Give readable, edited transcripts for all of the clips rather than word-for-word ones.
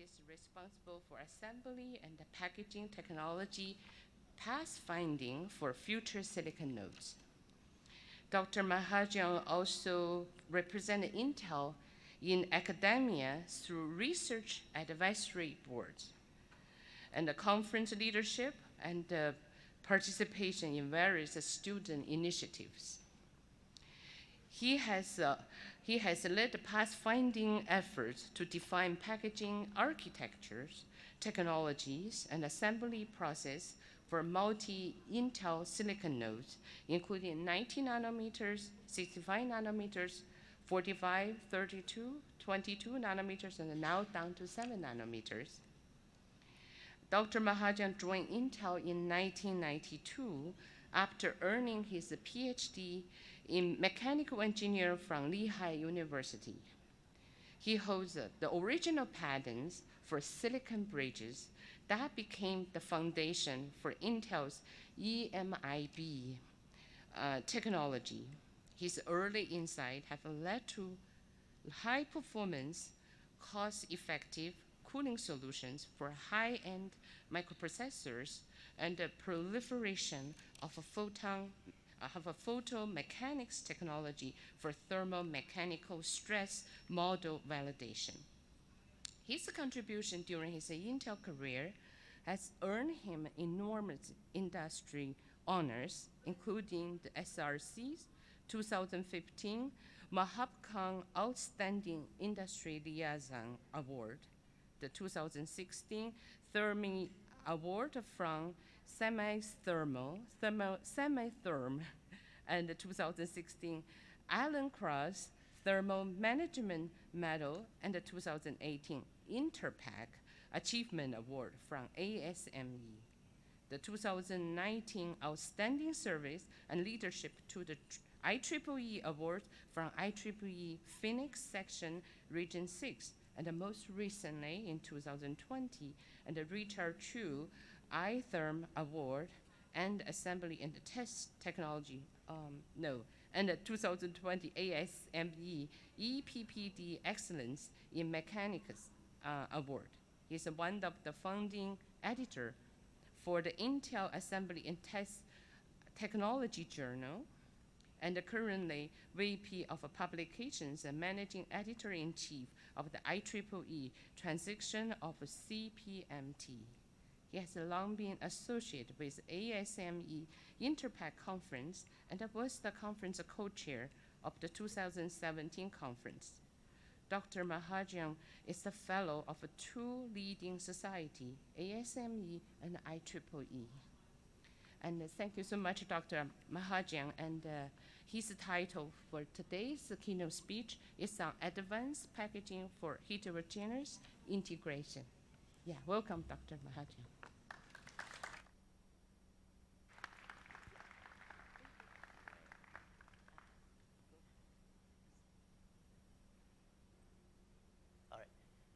is responsible for assembly and the packaging technology pathfinding for future silicon nodes. Dr. Mahajan also represented Intel in academia through research advisory boards and the conference leadership and participation in various student initiatives. He has led the pathfinding efforts to define packaging architectures, technologies, and assembly process for multi-Intel silicon nodes, including 90 nanometers, 65 nanometers, 45, 32, 22 nanometers, and now down to 7 nanometers. Dr. Mahajan joined Intel in 1992 after earning his PhD in mechanical engineering from Lehigh University. He holds the original patents for silicon bridges that became the foundation for Intel's EMIB technology. His early insights have led to high performance, cost-effective cooling solutions for high-end microprocessors and the proliferation of a photomechanics technology for thermomechanical stress model validation. His contribution during his Intel career has earned him enormous industry honors, including the SRC's 2015 Mahajan Outstanding Industry Liaison Award, the 2016 Thermi Award from Semitherm, and the 2016 Allen Cross Thermal Management Medal, and the 2018 Interpack Achievement Award from ASME. The 2019 Outstanding Service and Leadership to the IEEE Award from IEEE Phoenix Section Region 6, and most recently in 2020, and the Richard Chu iTherm Award and Assembly and Test Technology, and the 2020 ASME EPPD Excellence in Mechanics Award. He's one of the founding editor for the Intel Assembly and Test Technology Journal, and currently VP of Publications and Managing Editor-in-Chief of the IEEE Transition of CPMT. He has long been associated with ASME Interpack Conference and was the conference co-chair of the 2017 conference. Dr. Mahajan is a fellow of two leading societies, ASME and IEEE. And thank you so much, Dr. Mahajan. And his title for today's keynote speech is on Advanced Packaging for Heterogeneous Integration. Yeah, welcome, Dr. Mahajan. All right.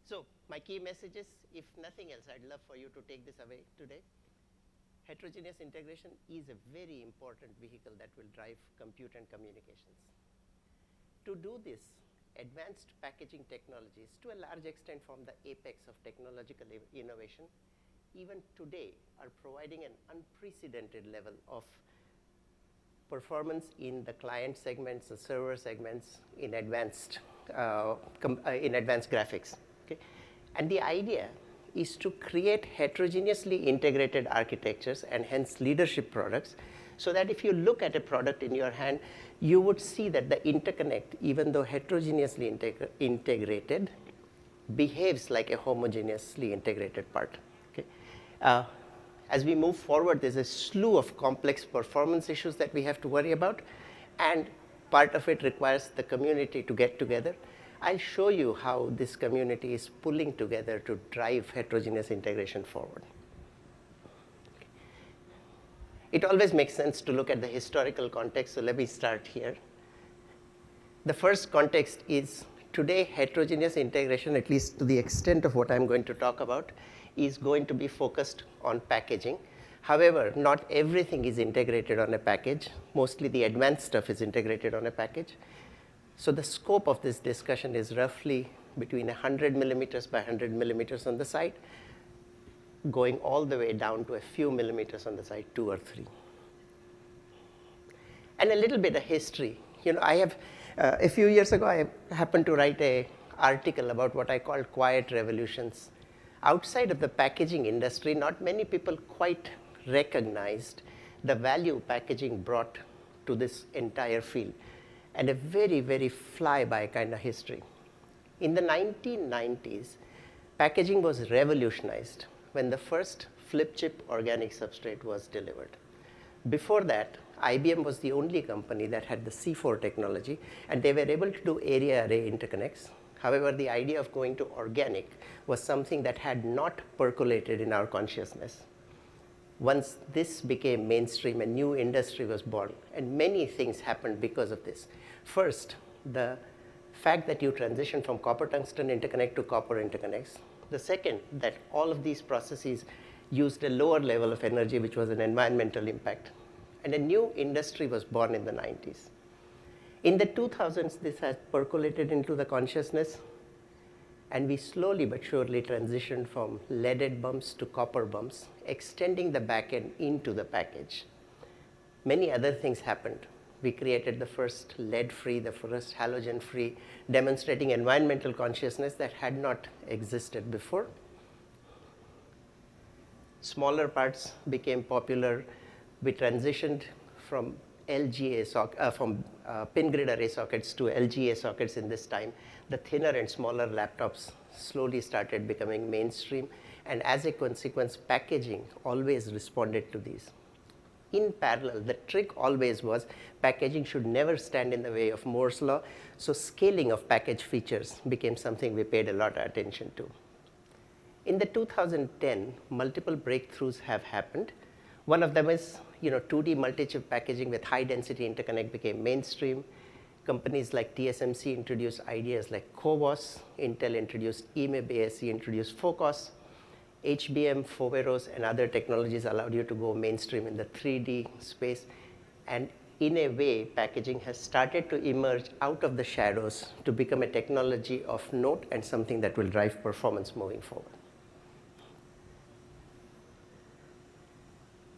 So my key messages, if nothing else, I'd love for you to take this away today. Heterogeneous integration is a very important vehicle that will drive compute and communications. To do this, advanced packaging technologies, to a large extent, form the apex of technological innovation, even today are providing an unprecedented level of performance in the client segments, the server segments, in advanced graphics. Okay? And the idea is to create heterogeneously integrated architectures and hence leadership products, so that if you look at a product in your hand, you would see that the interconnect, even though heterogeneously integrated, behaves like a homogeneously integrated part. Okay? As we move forward, there's a slew of complex performance issues that we have to worry about, and part of it requires the community to get together. I'll show you how this community is pulling together to drive heterogeneous integration forward. It always makes sense to look at the historical context, so let me start here. The first context is today heterogeneous integration, at least to the extent of what I'm going to talk about, is going to be focused on packaging. However, not everything is integrated on a package. Mostly the advanced stuff is integrated on a package. So the scope of this discussion is roughly between 100 millimeters by 100 millimeters on the side, going all the way down to a few millimeters on the side, 2 or 3. And a little bit of history. You know, I have, a few years ago, I happened to write an article about what I called quiet revolutions. Outside of the packaging industry, not many people quite recognized the value packaging brought to this entire field, and a very, very flyby kind of history. In the 1990s, packaging was revolutionized when the first flip chip organic substrate was delivered. Before that, IBM was the only company that had the C4 technology, and they were able to do area array interconnects. However, the idea of going to organic was something that had not percolated in our consciousness. Once this became mainstream, a new industry was born, and many things happened because of this. First, the fact that you transition from copper-tungsten interconnect to copper interconnects. The second, that all of these processes used a lower level of energy, which was an environmental impact. And a new industry was born in the 90s. In the 2000s, this has percolated into the consciousness, and we slowly but surely transitioned from leaded bumps to copper bumps, extending the back end into the package. Many other things happened. We created the first lead-free, the first halogen-free, demonstrating environmental consciousness that had not existed before. Smaller parts became popular. We transitioned from pin grid array sockets to LGA sockets in this time. The thinner and smaller laptops slowly started becoming mainstream, and as a consequence, packaging always responded to these. In parallel, the trick always was packaging should never stand in the way of Moore's law, so scaling of package features became something we paid a lot of attention to. In the 2010, multiple breakthroughs have happened. One of them is, 2D multi-chip packaging with high-density interconnect became mainstream. Companies like TSMC introduced ideas like CoWoS. Intel introduced EMIB, ASE introduced Foveros. HBM, Foveros, and other technologies allowed you to go mainstream in the 3D space. And in a way, packaging has started to emerge out of the shadows to become a technology of note and something that will drive performance moving forward.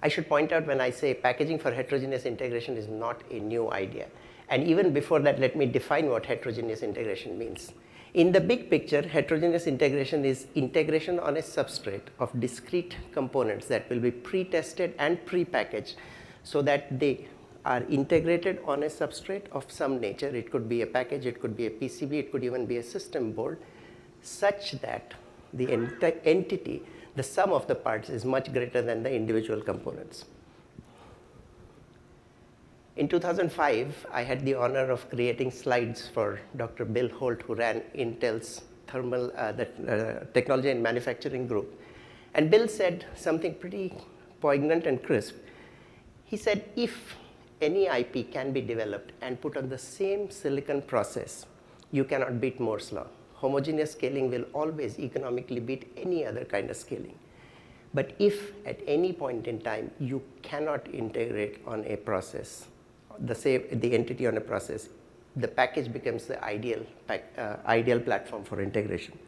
I should point out when I say packaging for heterogeneous integration is not a new idea. And even before that, let me define what heterogeneous integration means. In the big picture, heterogeneous integration is integration on a substrate of discrete components that will be pre-tested and pre-packaged so that they are integrated on a substrate of some nature. It could be a package, it could be a PCB, it could even be a system board, such that the entity, the sum of the parts, is much greater than the individual components. In 2005, I had the honor of creating slides for Dr. Bill Holt, who ran Intel's technology and manufacturing group. And Bill said something pretty poignant and crisp. He said, if any IP can be developed and put on the same silicon process, you cannot beat Moore's law. Homogeneous scaling will always economically beat any other kind of scaling. But if at any point in time you cannot integrate on a process, the entity on a process, the package becomes the ideal platform for integration.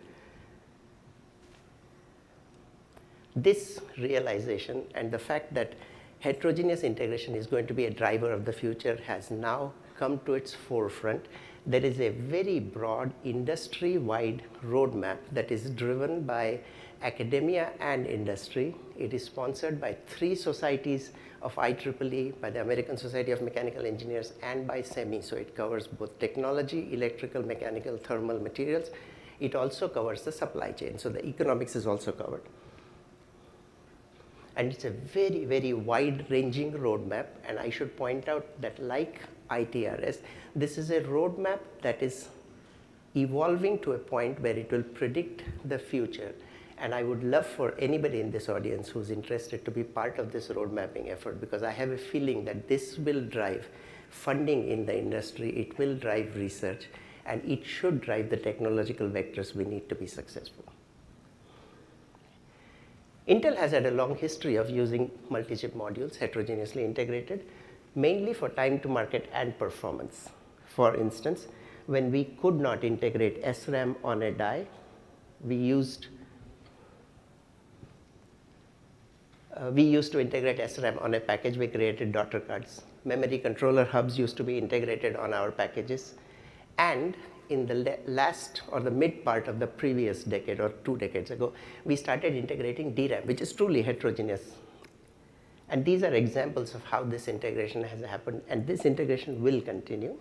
This realization and the fact that heterogeneous integration is going to be a driver of the future has now come to its forefront. There is a very broad industry-wide roadmap that is driven by academia and industry. It is sponsored by 3 societies of IEEE, by the American Society of Mechanical Engineers, and by SEMI. So it covers both technology, electrical, mechanical, thermal materials. It also covers the supply chain. So the economics is also covered. And it's a very, very wide-ranging roadmap. And I should point out that like ITRS, this is a roadmap that is evolving to a point where it will predict the future. And I would love for anybody in this audience who's interested to be part of this road mapping effort, because I have a feeling that this will drive funding in the industry, it will drive research, and it should drive the technological vectors we need to be successful. Intel has had a long history of using multi-chip modules, heterogeneously integrated, mainly for time to market and performance. For instance, when we could not integrate SRAM on a die, we used to integrate SRAM on a package. We created daughter cards. Memory controller hubs used to be integrated on our packages. And in the last or the mid part of the previous decade or 2 decades ago, we started integrating DRAM, which is truly heterogeneous. And these are examples of how this integration has happened, and this integration will continue.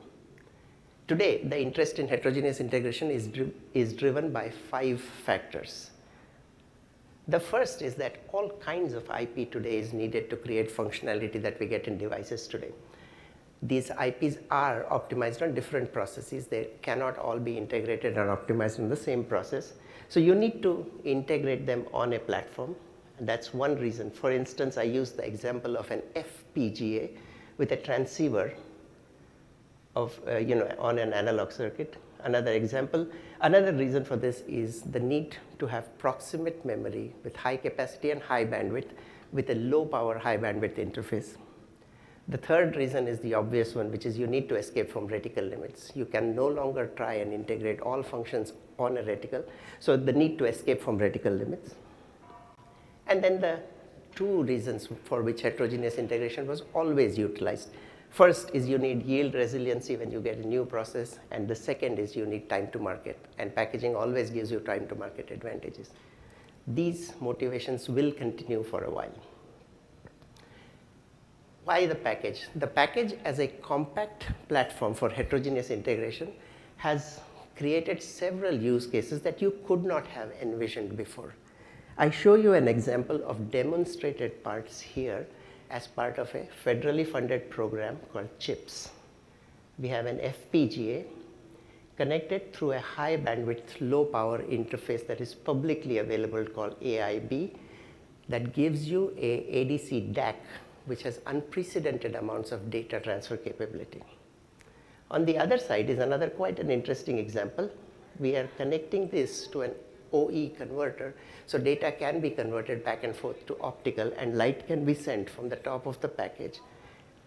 Today, the interest in heterogeneous integration is driven by 5 factors. The first is that all kinds of IP today is needed to create functionality that we get in devices today. These IPs are optimized on different processes. They cannot all be integrated and optimized in the same process. So you need to integrate them on a platform. And that's one reason. For instance, I use the example of an FPGA with a transceiver of, on an analog circuit. Another example, another reason for this is the need to have proximate memory with high capacity and high bandwidth with a low power, high bandwidth interface. The third reason is the obvious one, which is you need to escape from reticle limits. You can no longer try and integrate all functions on a reticle. So the need to escape from reticle limits. And then the 2 reasons for which heterogeneous integration was always utilized. First is you need yield resiliency when you get a new process, and the second is you need time to market, and packaging always gives you time to market advantages. These motivations will continue for a while. Why the package? The package as a compact platform for heterogeneous integration has created several use cases that you could not have envisioned before. I show you an example of demonstrated parts here as part of a federally funded program called CHIPS. We have an FPGA connected through a high bandwidth, low power interface that is publicly available called AIB that gives you a ADC DAC which has unprecedented amounts of data transfer capability. On the other side is another quite an interesting example. We are connecting this to an OE converter, so data can be converted back and forth to optical, and light can be sent from the top of the package.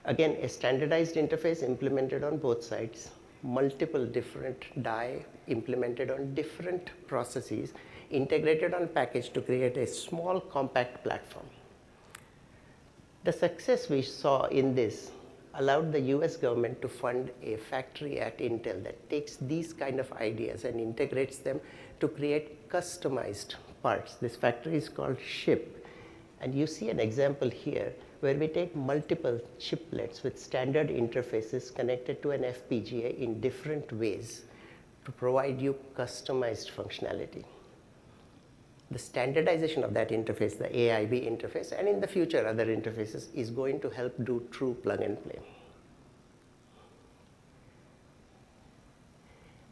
Again, a standardized interface implemented on both sides, multiple different die implemented on different processes, integrated on package to create a small compact platform. The success we saw in this allowed the US government to fund a factory at Intel that takes these kind of ideas and integrates them to create customized parts. This factory is called SHIP. And you see an example here where we take multiple chiplets with standard interfaces connected to an FPGA in different ways to provide you customized functionality. The standardization of that interface, the AIB interface, and in the future other interfaces, is going to help do true plug and play.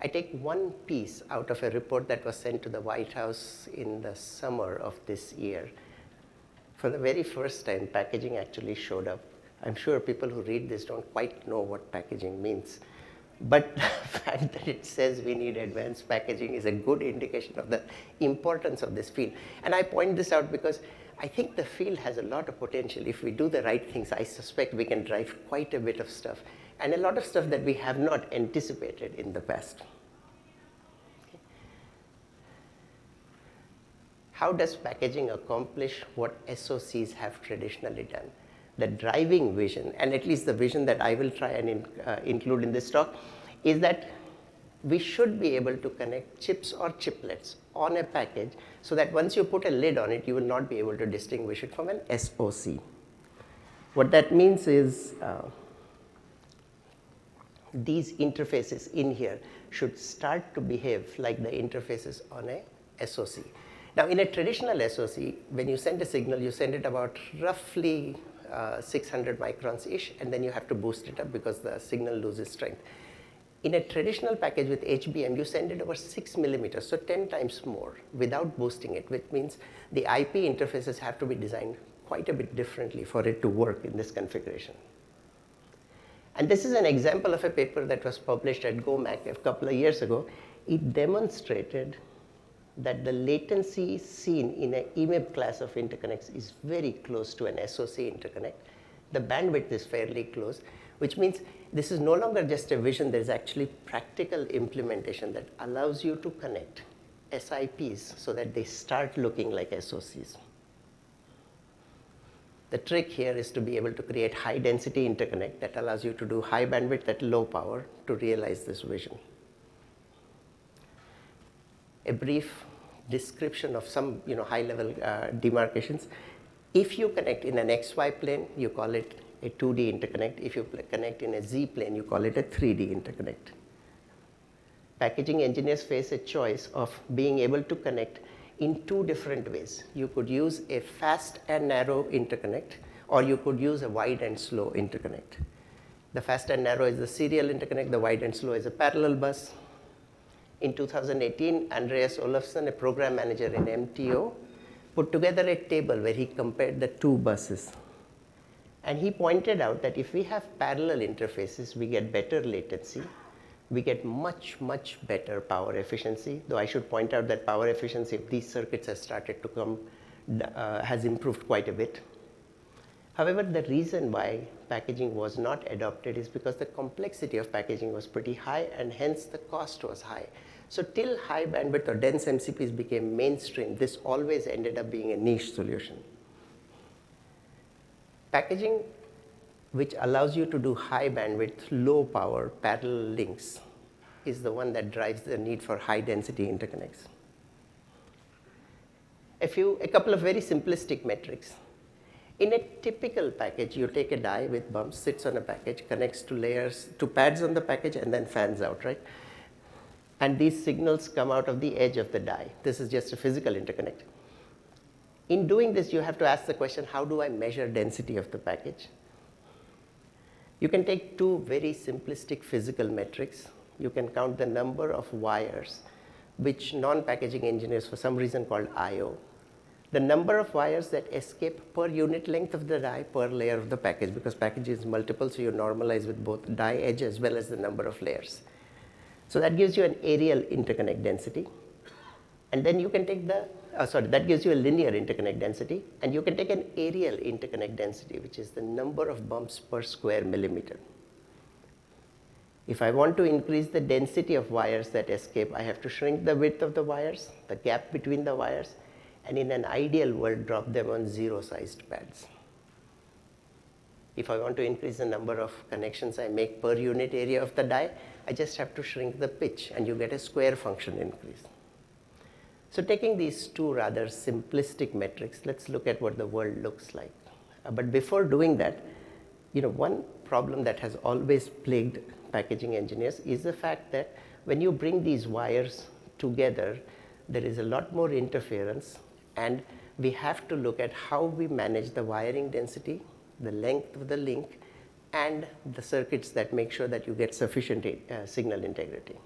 I take one piece out of a report that was sent to the White House in the summer of this year. For the very first time, packaging actually showed up. I'm sure people who read this don't quite know what packaging means. But the fact that it says we need advanced packaging is a good indication of the importance of this field. And I point this out because I think the field has a lot of potential. If we do the right things, I suspect we can drive quite a bit of stuff, and a lot of stuff that we have not anticipated in the past. Okay. How does packaging accomplish what SoCs have traditionally done? The driving vision, and at least the vision that I will try and include in this talk, is that we should be able to connect chips or chiplets on a package so that once you put a lid on it, you will not be able to distinguish it from an SoC. What that means is these interfaces in here should start to behave like the interfaces on a SoC. Now, in a traditional SoC, when you send a signal, you send it about roughly 600 microns-ish, and then you have to boost it up because the signal loses strength. In a traditional package with HBM, you send it over 6 millimeters, so 10 times more without boosting it, which means the IP interfaces have to be designed quite a bit differently for it to work in this configuration. And this is an example of a paper that was published at GOMAC a couple of years ago. It demonstrated that the latency seen in an IMIB class of interconnects is very close to an SoC interconnect. The bandwidth is fairly close, which means this is no longer just a vision, there is actually practical implementation that allows you to connect SIPs so that they start looking like SOCs. The trick here is to be able to create high density interconnect that allows you to do high bandwidth at low power to realize this vision. A brief description of some high level demarcations. If you connect in an XY plane, you call it a 2D interconnect. If you connect in a Z plane, you call it a 3D interconnect. Packaging engineers face a choice of being able to connect in two different ways. You could use a fast and narrow interconnect, or you could use a wide and slow interconnect. The fast and narrow is the serial interconnect, the wide and slow is a parallel bus. In 2018, Andreas Olofsson, a program manager in MTO, put together a table where he compared the two buses. And he pointed out that if we have parallel interfaces, we get better latency, we get much, much better power efficiency, though I should point out that power efficiency of these circuits has started to come, has improved quite a bit. However, the reason why packaging was not adopted is because the complexity of packaging was pretty high and hence the cost was high. So till high bandwidth or dense MCPs became mainstream, this always ended up being a niche solution. Packaging which allows you to do high bandwidth, low power parallel links is the one that drives the need for high density interconnects. A couple of very simplistic metrics. In a typical package, you take a die with bumps, sits on a package, connects to layers, to pads on the package, and then fans out, right? And these signals come out of the edge of the die. This is just a physical interconnect. In doing this, you have to ask the question, how do I measure density of the package? You can take two very simplistic physical metrics. You can count the number of wires, which non-packaging engineers for some reason called I/O. The number of wires that escape per unit length of the die per layer of the package, because package is multiple, so you normalize with both die edge as well as the number of layers. So that gives you an areal interconnect density. And then you can take that gives you a linear interconnect density, and you can take an areal interconnect density, which is the number of bumps per square millimeter. If I want to increase the density of wires that escape, I have to shrink the width of the wires, the gap between the wires, and in an ideal world, drop them on zero-sized pads. If I want to increase the number of connections I make per unit area of the die, I just have to shrink the pitch, and you get a square function increase. So taking these two rather simplistic metrics, let's look at what the world looks like. But before doing that, one problem that has always plagued packaging engineers is the fact that when you bring these wires together, there is a lot more interference, and we have to look at how we manage the wiring density, the length of the link, and the circuits that make sure that you get sufficient signal integrity.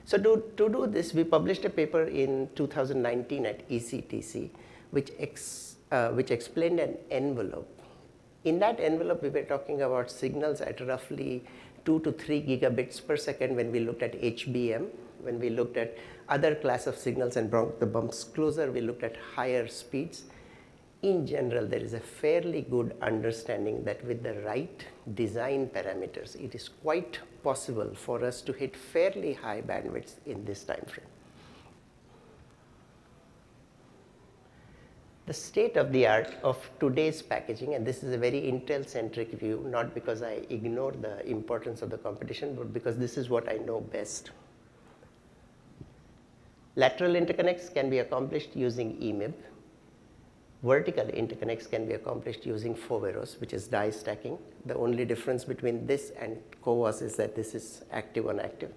So to do this, we published a paper in 2019 at ECTC, which explained an envelope. In that envelope, we were talking about signals at roughly 2 to 3 gigabits per second when we looked at HBM. When we looked at other class of signals and brought the bumps closer, we looked at higher speeds. In general, there is a fairly good understanding that with the right design parameters, it is quite possible for us to hit fairly high bandwidths in this time frame. The state of the art of today's packaging, and this is a very Intel-centric view, not because I ignore the importance of the competition, but because this is what I know best. Lateral interconnects can be accomplished using EMIB. Vertical interconnects can be accomplished using Foveros, which is die stacking. The only difference between this and CoWoS is that this is active on active.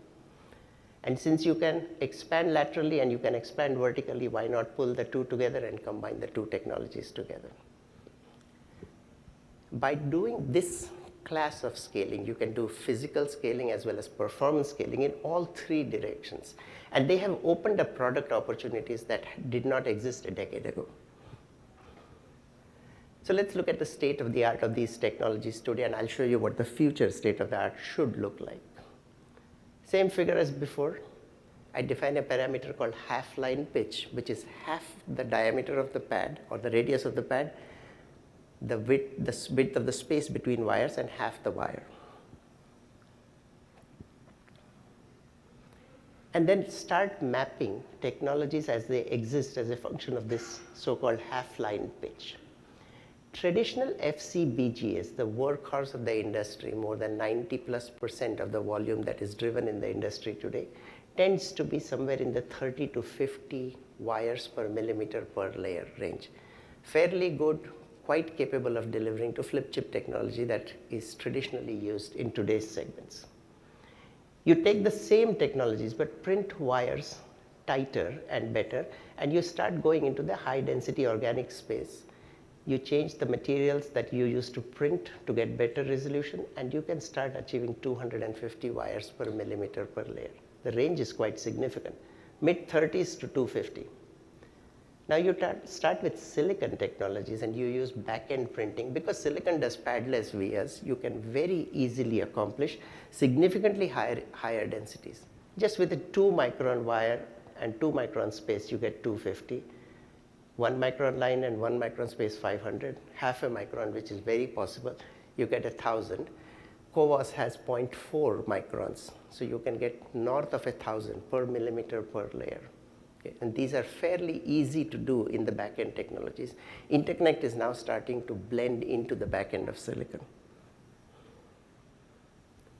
And since you can expand laterally and you can expand vertically, why not pull the two together and combine the two technologies together? By doing this class of scaling, you can do physical scaling as well as performance scaling in all three directions. And they have opened up product opportunities that did not exist a decade ago. So let's look at the state of the art of these technologies today, and I'll show you what the future state of the art should look like. Same figure as before. I define a parameter called half-line pitch, which is half the diameter of the pad or the radius of the pad, the width of the space between wires, and half the wire. and then start mapping technologies as they exist as a function of this so-called half-line pitch. Traditional FCBGAs, the workhorse of the industry, more than 90+% of the volume that is driven in the industry today, tends to be somewhere in the 30 to 50 wires per millimeter per layer range. Fairly good, quite capable of delivering to flip chip technology that is traditionally used in today's segments. You take the same technologies but print wires tighter and better, and you start going into the high density organic space. You change the materials that you use to print to get better resolution, and you can start achieving 250 wires per millimeter per layer. The range is quite significant, mid-30s to 250. Now you start with silicon technologies and you use back-end printing. Because silicon does padless vias, you can very easily accomplish significantly higher densities. Just with a 2 micron wire and 2 micron space, you get 250. 1 micron line and 1 micron space, 500. Half a micron, which is very possible, you get 1,000. CoWoS has 0.4 microns, so you can get north of 1,000 per millimeter per layer. Okay. And these are fairly easy to do in the back-end technologies. Interconnect is now starting to blend into the back-end of silicon.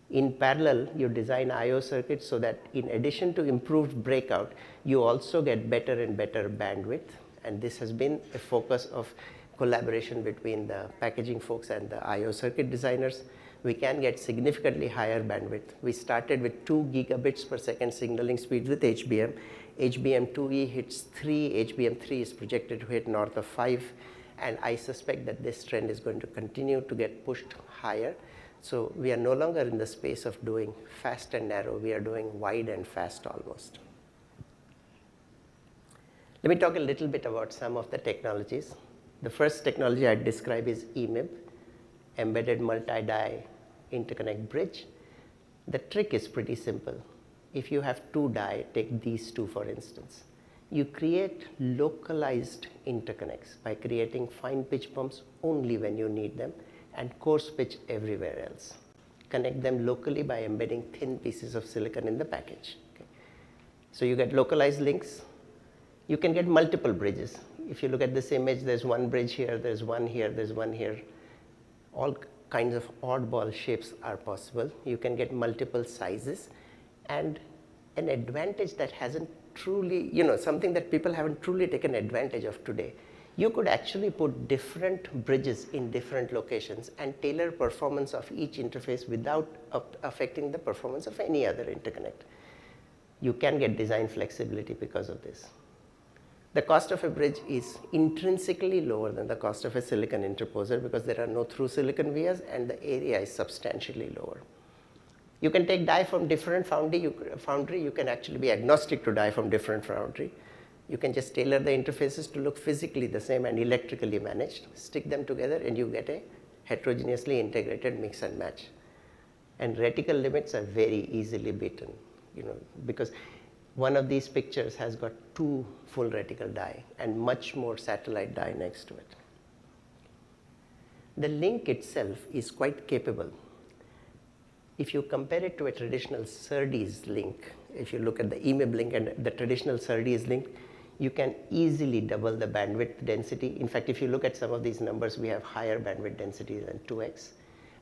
In parallel, you design I/O circuits so that in addition to improved breakout, you also get better and better bandwidth. And this has been a focus of collaboration between the packaging folks and the I/O circuit designers. We can get significantly higher bandwidth. We started with 2 gigabits per second signaling speed with HBM. HBM2E hits 3, HBM3 is projected to hit north of 5, and I suspect that this trend is going to continue to get pushed higher. So we are no longer in the space of doing fast and narrow, we are doing wide and fast almost. Let me talk a little bit about some of the technologies. The first technology I'd describe is EMIB, Embedded Multi-Die Interconnect Bridge. The trick is pretty simple. If you have 2 die, take these 2 for instance. You create localized interconnects by creating fine pitch bumps only when you need them and coarse pitch everywhere else. Connect them locally by embedding thin pieces of silicon in the package. Okay. So you get localized links. You can get multiple bridges. If you look at this image, there's one bridge here, there's one here, there's one here. All kinds of oddball shapes are possible. You can get multiple sizes, and an advantage that hasn't truly, something that people haven't truly taken advantage of today. You could actually put different bridges in different locations and tailor performance of each interface without affecting the performance of any other interconnect. You can get design flexibility because of this. The cost of a bridge is intrinsically lower than the cost of a silicon interposer because there are no through silicon vias and the area is substantially lower. You can take die from different foundry. You can actually be agnostic to die from different foundry. You can just tailor the interfaces to look physically the same and electrically managed, stick them together, and you get a heterogeneously integrated mix and match. And reticle limits are very easily beaten, because one of these pictures has got 2 full reticle die and much more satellite die next to it. The link itself is quite capable. If you compare it to a traditional SerDes link, if you look at the EMIB link and the traditional SerDes link, you can easily double the bandwidth density. In fact, if you look at some of these numbers, we have higher bandwidth density than 2x.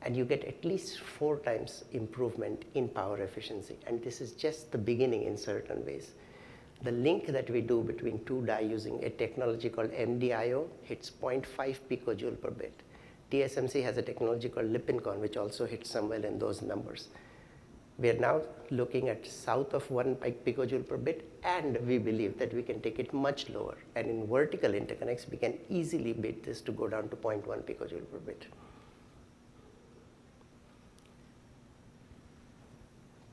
And you get at least 4 times improvement in power efficiency. And this is just the beginning in certain ways. The link that we do between 2 die using a technology called MDIO hits 0.5 picojoule per bit. TSMC has a technology called Lippincon, which also hits somewhere in those numbers. We are now looking at south of 1 picojoule per bit, and we believe that we can take it much lower. And in vertical interconnects, we can easily beat this to go down to 0.1 picojoule per bit.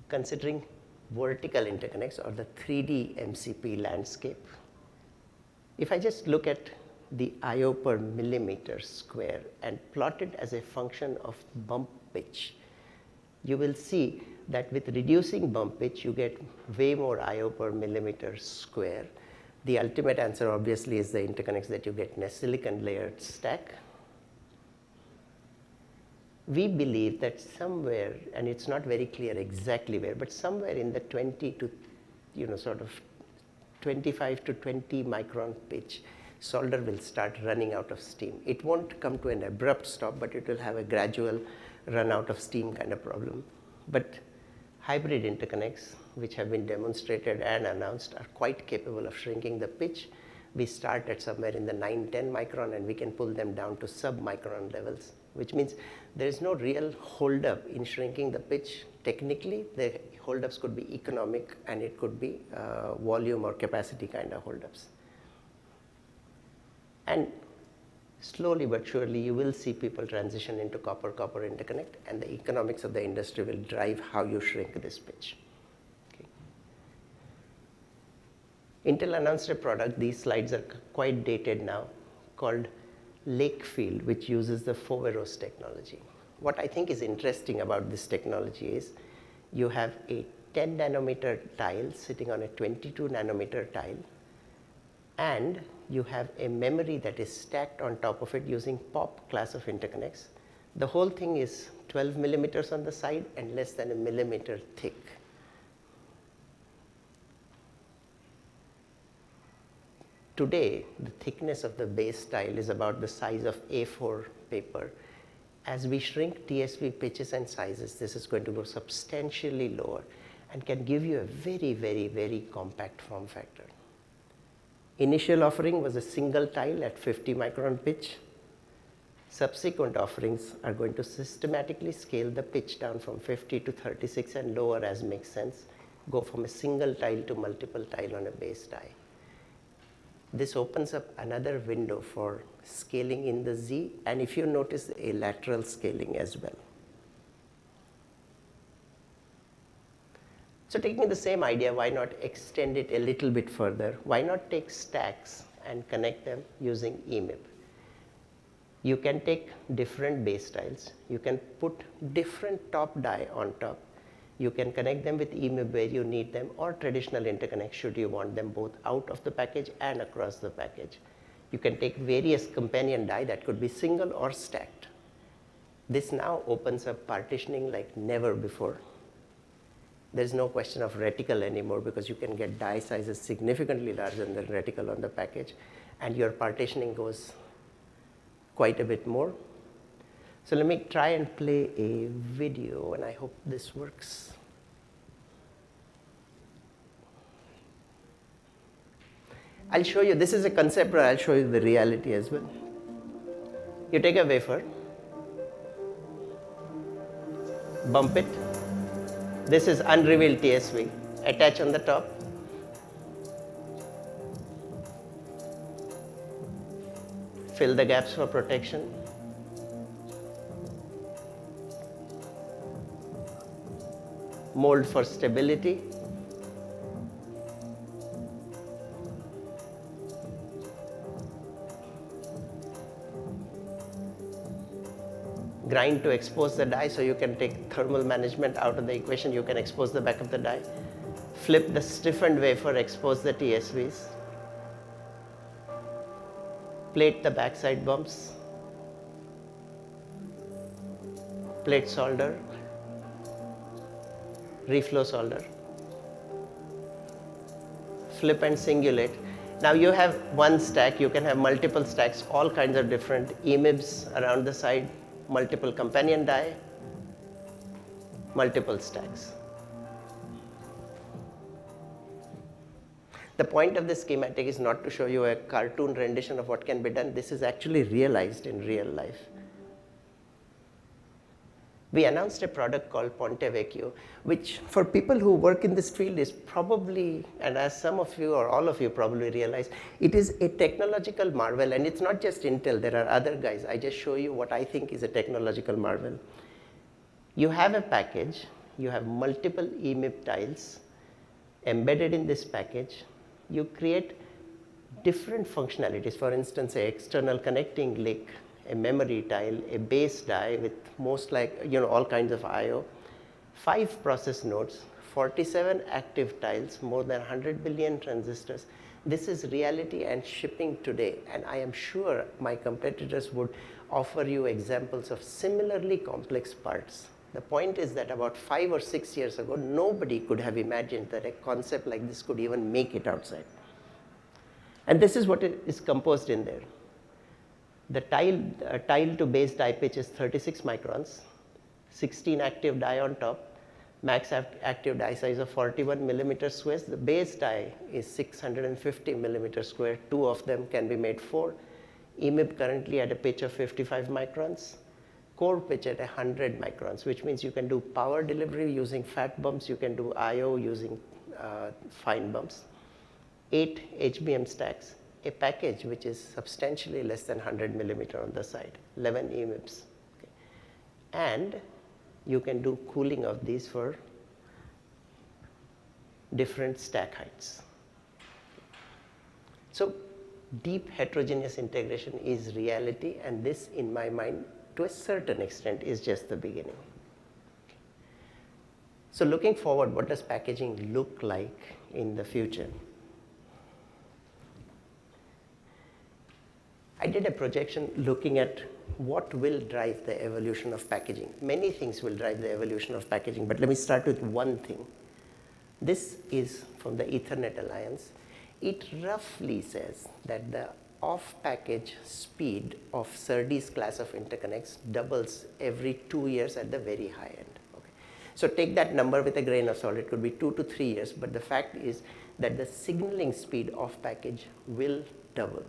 Considering vertical interconnects or the 3D MCP landscape, if I just look at the I/O per millimeter square and plot it as a function of bump pitch, you will see that with reducing bump pitch, you get way more I/O per millimeter square. The ultimate answer obviously is the interconnects that you get in a silicon layered stack. We believe that somewhere, and it's not very clear exactly where, but somewhere in the 20 to sort of 25 to 20 micron pitch, solder will start running out of steam. It won't come to an abrupt stop, but it will have a gradual run out of steam kind of problem. But hybrid interconnects, which have been demonstrated and announced, are quite capable of shrinking the pitch. We start at somewhere in the 9-10 micron, and we can pull them down to sub-micron levels, which means there is no real holdup in shrinking the pitch. Technically, the holdups could be economic, and it could be volume or capacity kind of holdups. And slowly but surely, you will see people transition into copper-copper interconnect, and the economics of the industry will drive how you shrink this pitch. Okay. Intel announced a product, these slides are quite dated now, called Lakefield, which uses the Foveros technology. What I think is interesting about this technology is you have a 10 nanometer tile sitting on a 22 nanometer tile, and you have a memory that is stacked on top of it using POP class of interconnects. The whole thing is 12 millimeters on the side and less than a millimeter thick. Today, the thickness of the base tile is about the size of A4 paper. As we shrink TSV pitches and sizes, this is going to go substantially lower and can give you a very, very, very compact form factor. Initial offering was a single tile at 50 micron pitch. Subsequent offerings are going to systematically scale the pitch down from 50 to 36 and lower as makes sense, go from a single tile to multiple tile on a base die. This opens up another window for scaling in the Z, and if you notice, a lateral scaling as well. So taking the same idea, why not extend it a little bit further? Why not take stacks and connect them using EMIB? You can take different base tiles. You can put different top die on top. You can connect them with EMIB where you need them, or traditional interconnect should you want them both out of the package and across the package. You can take various companion die that could be single or stacked. This now opens up partitioning like never before. There's no question of reticle anymore because you can get die sizes significantly larger than the reticle on the package, and your partitioning goes quite a bit more. So let me try and play a video, and I hope this works. I'll show you, this is a concept, but I'll show you the reality as well. You take a wafer, bump it. This is unrevealed TSV. Attach on the top. Fill the gaps for protection. Mold for stability. Grind to expose the die, so you can take thermal management out of the equation. You can expose the back of the die. Flip the stiffened wafer, expose the TSVs. Plate the backside bumps. Plate solder. Reflow solder. Flip and singulate. Now you have one stack, you can have multiple stacks, all kinds of different EMIBs around the side, multiple companion die, multiple stacks. The point of this schematic is not to show you a cartoon rendition of what can be done. This is actually realized in real life. We announced a product called Ponte Vecchio, which for people who work in this field is probably, and as some of you or all of you probably realize, it is a technological marvel, and it's not just Intel, there are other guys. I just show you what I think is a technological marvel. You have a package, you have multiple EMIB tiles embedded in this package. You create different functionalities, for instance, an external connecting link, a memory tile, a base die with most all kinds of I/O, 5 process nodes, 47 active tiles, more than 100 billion transistors. This is reality and shipping today, and I am sure my competitors would offer you examples of similarly complex parts The point is that about 5 or 6 years ago, nobody could have imagined that a concept like this could even make it outside. And this is what is composed in there. The tile to base die pitch is 36 microns, 16 active die on top, max active die size of 41 millimeter squares. The base die is 650 millimeter square. 2 of them can be made 4. EMIB currently at a pitch of 55 microns. Core pitch at 100 microns, which means you can do power delivery using fat bumps, you can do I/O using fine bumps. 8 HBM stacks, a package which is substantially less than 100 millimeter on the side, 11 EMIBs. Okay. And you can do cooling of these for different stack heights. So deep heterogeneous integration is reality, and this, in my mind, to a certain extent, is just the beginning. So looking forward, what does packaging look like in the future? I did a projection looking at what will drive the evolution of packaging. Many things will drive the evolution of packaging, but let me start with one thing. This is from the Ethernet Alliance. It roughly says that the off-package speed of SerDes class of interconnects doubles every 2 years at the very high end. Okay. So take that number with a grain of salt. It could be 2 to 3 years, but the fact is that the signaling speed off-package will double.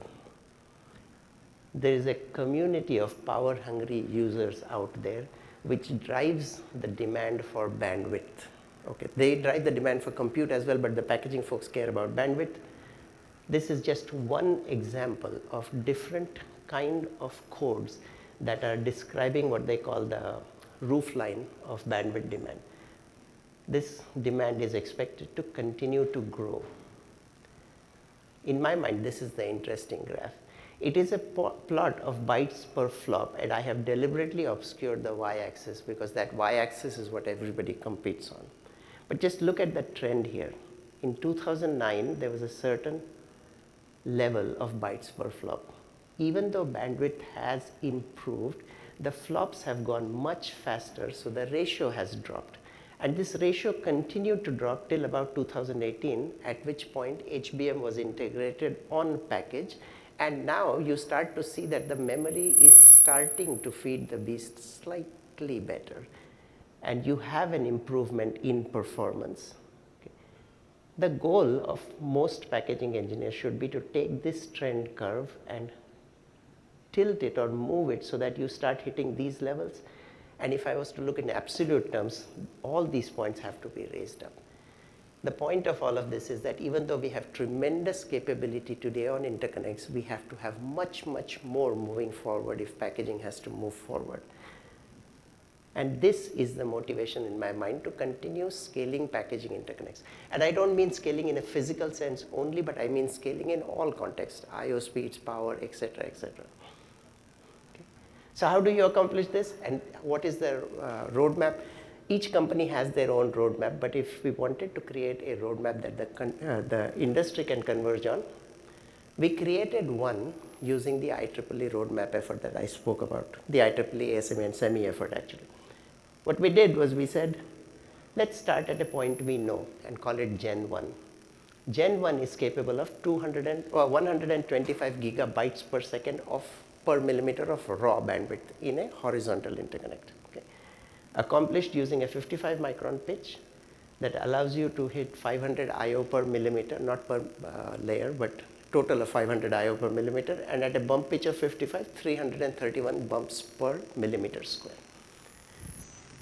There is a community of power-hungry users out there which drives the demand for bandwidth. Okay. They drive the demand for compute as well, but the packaging folks care about bandwidth. This is just one example of different kind of codes that are describing what they call the roofline of bandwidth demand. This demand is expected to continue to grow. In my mind, this is the interesting graph. It is a plot of bytes per flop, and I have deliberately obscured the y-axis because that y-axis is what everybody competes on. But just look at the trend here. In 2009, there was a certain level of bytes per flop. Even though bandwidth has improved, the flops have gone much faster, so the ratio has dropped. And this ratio continued to drop till about 2018, at which point HBM was integrated on package, and now you start to see that the memory is starting to feed the beast slightly better, and you have an improvement in performance. The goal of most packaging engineers should be to take this trend curve and tilt it or move it so that you start hitting these levels. And if I was to look in absolute terms, all these points have to be raised up. The point of all of this is that even though we have tremendous capability today on interconnects, we have to have much, much more moving forward if packaging has to move forward. And this is the motivation in my mind to continue scaling packaging interconnects. And I don't mean scaling in a physical sense only, but I mean scaling in all contexts, I/O speeds, power, etc., etc. Okay. So how do you accomplish this? And what is the roadmap? Each company has their own roadmap, but if we wanted to create a roadmap that the industry can converge on, we created one using the IEEE roadmap effort that I spoke about, the IEEE ASME and SEMI effort actually. What we did was we said, let's start at a point we know and call it Gen 1. Gen 1 is capable of 125 gigabytes per second per millimeter of raw bandwidth in a horizontal interconnect. Okay. Accomplished using a 55 micron pitch that allows you to hit 500 I/O per millimeter, not per layer, but total of 500 I/O per millimeter, and at a bump pitch of 55, 331 bumps per millimeter square.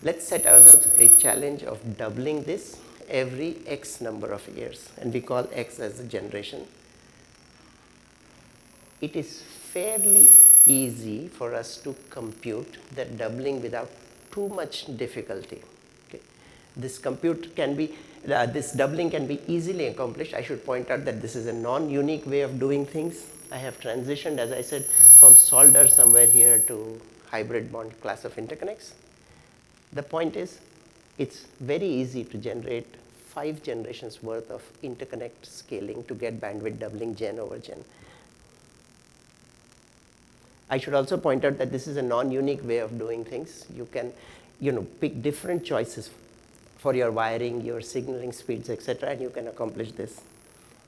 Let's set ourselves a challenge of doubling this every X number of years, and we call X as the generation. It is fairly easy for us to compute that doubling without too much difficulty. Okay. This doubling can be easily accomplished. I should point out that this is a non-unique way of doing things. I have transitioned, as I said, from solder somewhere here to hybrid bond class of interconnects. The point is, it's very easy to generate 5 generations worth of interconnect scaling to get bandwidth doubling gen over gen. I should also point out that this is a non-unique way of doing things. You can pick different choices for your wiring, your signaling speeds, etc., and you can accomplish this.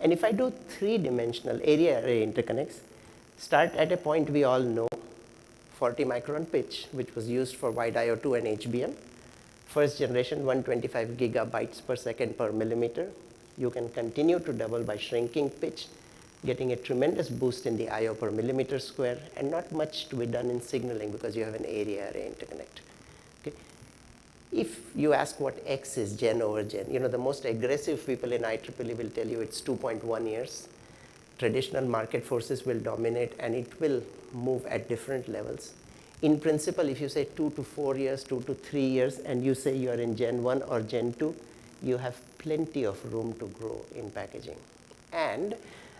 And if I do three-dimensional area array interconnects, start at a point we all know, 40 micron pitch, which was used for wide IO2 and HBM. First generation, 125 gigabytes per second per millimeter. You can continue to double by shrinking pitch, getting a tremendous boost in the IO per millimeter square, and not much to be done in signaling because you have an area array interconnect. Okay. If you ask what X is, gen over gen, the most aggressive people in IEEE will tell you it's 2.1 years. Traditional market forces will dominate, and it will move at different levels. In principle, if you say 2 to 4 years, 2 to 3 years, and you say you are in Gen 1 or Gen 2, you have plenty of room to grow in packaging. And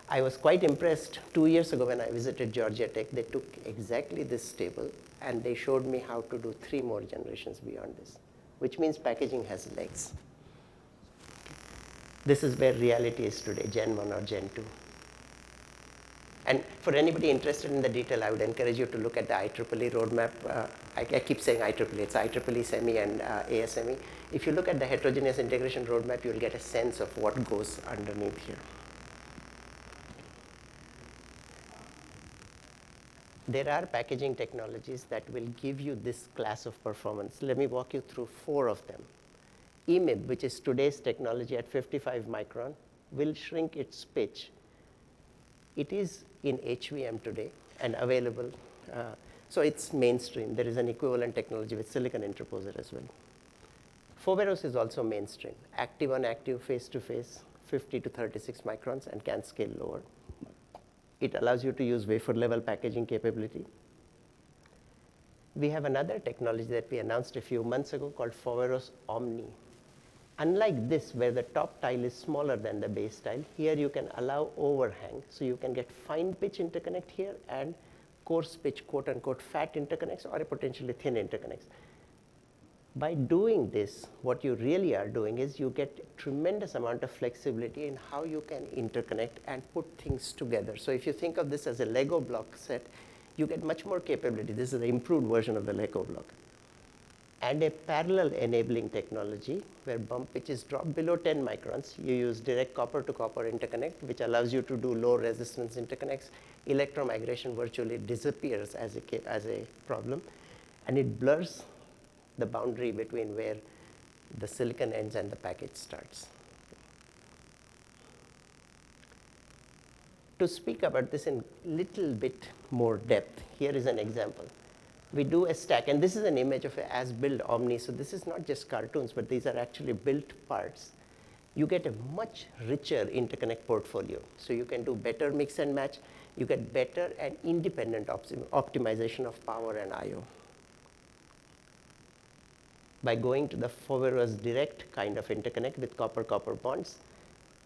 I was quite impressed 2 years ago when I visited Georgia Tech. They took exactly this table, and they showed me how to do 3 more generations beyond this, which means packaging has legs. This is where reality is today, Gen 1 or Gen 2. And for anybody interested in the detail, I would encourage you to look at the IEEE roadmap. I keep saying IEEE, it's IEEE SEMI and ASME. If you look at the heterogeneous integration roadmap, you'll get a sense of what goes underneath here. There are packaging technologies that will give you this class of performance. Let me walk you through 4 of them. EMIB, which is today's technology at 55 micron, will shrink its pitch. It is in HVM today and available. So it's mainstream. There is an equivalent technology with silicon interposer as well. Foveros is also mainstream. Active on active, face-to-face, 50 to 36 microns, and can scale lower. It allows you to use wafer-level packaging capability. We have another technology that we announced a few months ago called Foveros Omni. Unlike this, where the top tile is smaller than the base tile, here you can allow overhang. So you can get fine pitch interconnect here and coarse pitch, quote unquote, fat interconnects or a potentially thin interconnects. By doing this, what you really are doing is you get a tremendous amount of flexibility in how you can interconnect and put things together. So if you think of this as a Lego block set, you get much more capability. This is the improved version of the Lego block. And a parallel enabling technology where bump pitches drop below 10 microns. You use direct copper to copper interconnect, which allows you to do low resistance interconnects. Electromigration virtually disappears as a problem, and it blurs the boundary between where the silicon ends and the package starts. To speak about this in little bit more depth, here is an example. We do a stack, and this is an image of an as-built Omni, so this is not just cartoons, but these are actually built parts. You get a much richer interconnect portfolio. So you can do better mix and match. You get better and independent optimization of power and I/O. By going to the Foveros direct kind of interconnect with copper-copper bonds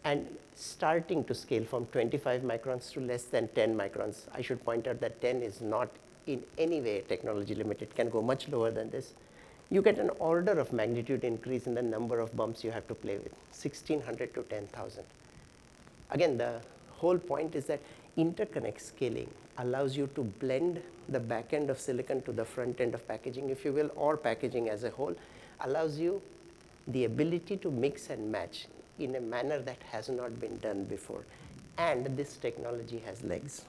and starting to scale from 25 microns to less than 10 microns. I should point out that 10 is not in any way technology limited. It can go much lower than this. You get an order of magnitude increase in the number of bumps you have to play with, 1,600 to 10,000. Again, the whole point is that interconnect scaling allows you to blend the back end of silicon to the front end of packaging, if you will, or packaging as a whole, allows you the ability to mix and match in a manner that has not been done before. And this technology has legs.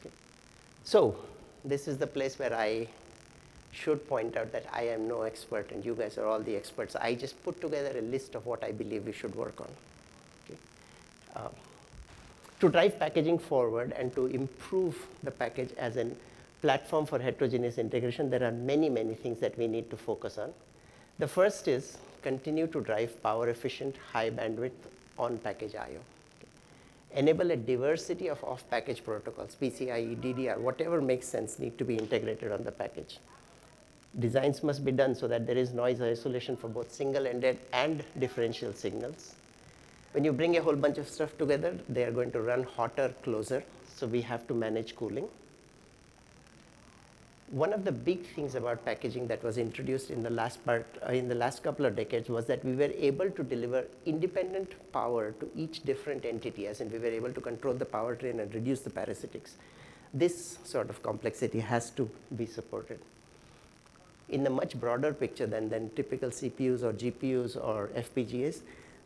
Okay. So this is the place where I should point out that I am no expert and you guys are all the experts. I just put together a list of what I believe we should work on. Okay. To drive packaging forward and to improve the package as a platform for heterogeneous integration, there are many, many things that we need to focus on. The first is continue to drive power efficient, high bandwidth on package I/O. Okay. Enable a diversity of off-package protocols, PCIe, DDR, whatever makes sense need to be integrated on the package. Designs must be done so that there is noise isolation for both single-ended and differential signals. When you bring a whole bunch of stuff together, they are going to run hotter, closer, so we have to manage cooling. One of the big things about packaging that was introduced in the last couple of decades was that we were able to deliver independent power to each different entity, as in we were able to control the powertrain and reduce the parasitics. This sort of complexity has to be supported. in the much broader picture than typical CPUs or GPUs or FPGAs,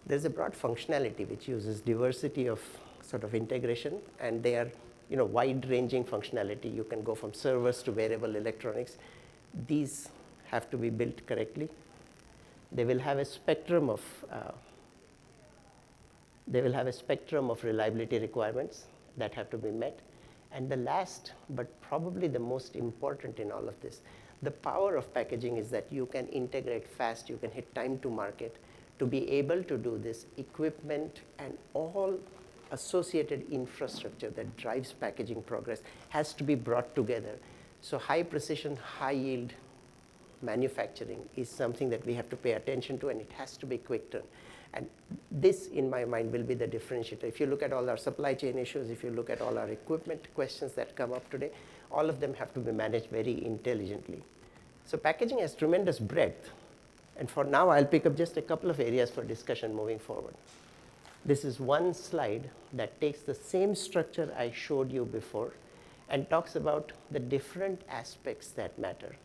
there's a broad functionality which uses diversity of sort of integration, and they are wide-ranging functionality. You can go from servers to wearable electronics. These have to be built correctly. They will have a spectrum of reliability requirements that have to be met. And the last, but probably the most important in all of this, the power of packaging is that you can integrate fast, you can hit time to market. To be able to do this, equipment and all associated infrastructure that drives packaging progress has to be brought together. So high precision, high yield manufacturing is something that we have to pay attention to, and it has to be quick turn. And this, in my mind, will be the differentiator. If you look at all our supply chain issues, if you look at all our equipment questions that come up today, all of them have to be managed very intelligently. So packaging has tremendous breadth. And for now, I'll pick up just a couple of areas for discussion moving forward. This is one slide that takes the same structure I showed you before and talks about the different aspects that matter.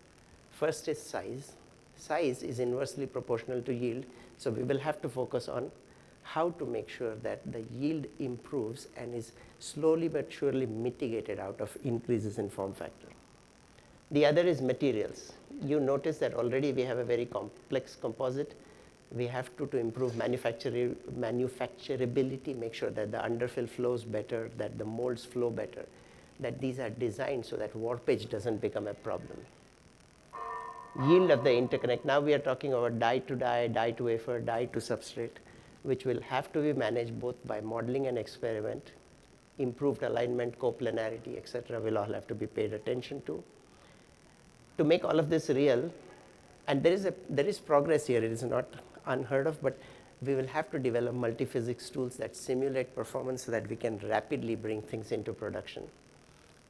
First is size. Size is inversely proportional to yield. So we will have to focus on how to make sure that the yield improves and is slowly but surely mitigated out of increases in form factor. The other is materials. You notice that already we have a very complex composite. We have to improve manufacturability, make sure that the underfill flows better, that the molds flow better, that these are designed so that warpage doesn't become a problem. Yield of the interconnect. Now we are talking about die to die, die to wafer, die to substrate, which will have to be managed both by modeling and experiment. Improved alignment, coplanarity, etc. will all have to be paid attention to. To make all of this real, and there is progress here, it is not unheard of, but we will have to develop multi-physics tools that simulate performance so that we can rapidly bring things into production.